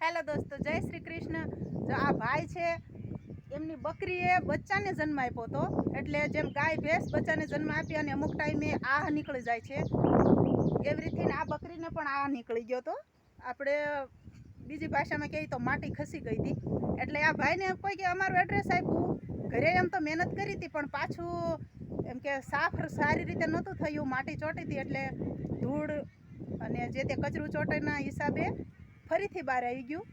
હાલો દોસ્તો, જય શ્રી કૃષ્ણ। જો આ ભાઈ છે એમની બકરીએ બચ્ચાને જન્મ આપ્યો હતો, એટલે જેમ ગાય ભેંસ બચ્ચાને જન્મ આપી અને અમુક ટાઈમે આ નીકળી જાય છે, એવી રીતે આ બકરીને પણ આ નીકળી ગયો હતો। આપણે બીજી ભાષામાં કહીએ તો માટી ખસી ગઈ હતી। એટલે આ ભાઈને કોઈ કે અમારું એડ્રેસ આપ્યું, ઘરે એમ તો મહેનત કરી હતી પણ પાછું એમ કે સાફ સારી રીતે નહોતું થયું, માટી ચોંટી હતી એટલે ધૂળ અને જે તે કચરું ચોંટેના હિસાબે ફરીથી બહાર આવી ગયું।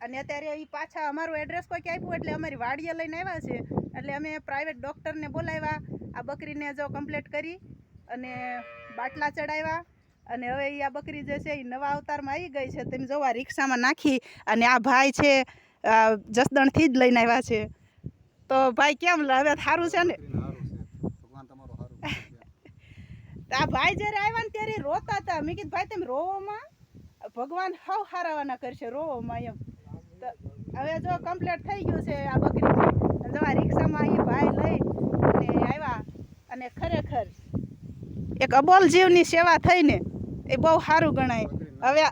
અને અત્યારે એ પાછા અમારું એડ્રેસ કોઈ આપ્યું એટલે અમારી વાડીએ લઈને આવ્યા છે। એટલે અમે પ્રાઇવેટ ડૉક્ટરને બોલાવ્યા, આ બકરીને જો કમ્પ્લીટ કરી અને બાટલા ચડાવ્યા અને હવે આ બકરી જે છે એ નવા અવતારમાં આવી ગઈ છે। તમે જોવા રિક્ષામાં નાખી અને આ ભાઈ છે જસદણથી જ લઈને આવ્યા છે। તો ભાઈ કેમ હવે સારું છે ને? આ ભાઈ જ્યારે આવ્યા ને ત્યારે રોતા હતા। મેં કીધું ભાઈ તમે રોવામાં ભગવાન હાવ હારાવાના કરશે, રોવામાં એમ। તો હવે જો કમ્પ્લીટ થઈ ગયું છે આ બકરી, જો આ રિક્ષામાં એ ભાઈ લઈ અને આવ્યા અને ખરેખર એક અબોલ જીવની સેવા થઈને એ બહુ સારું ગણાય। હવે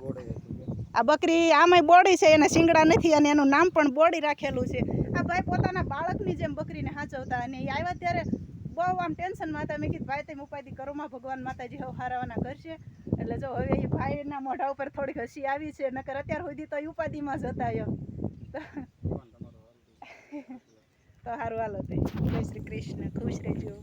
આ બકરી આમાંય બોડી છે, એને શિંગડા નથી અને એનું નામ પણ બોડી રાખેલું છે। આ ભાઈ પોતાના બાળકની જેમ બકરીને સાચવતા અને એ આવ્યા ત્યારે બહુ આમ ટેન્શનમાં હતા। મેં કીધું ભાઈ તમે ઉપાધિ કરોમાં, ભગવાન માતાજી હવે હારાવાના કરશે। એટલે જો હવે એ ભાઈના મોઢા ઉપર થોડીક હસી આવી છે, નકર અત્યાર સુધી તો એ ઉપાધિમાં જ હતા એમ। તો સારું હાલો, જય શ્રી કૃષ્ણ, ખુશ રહેજો।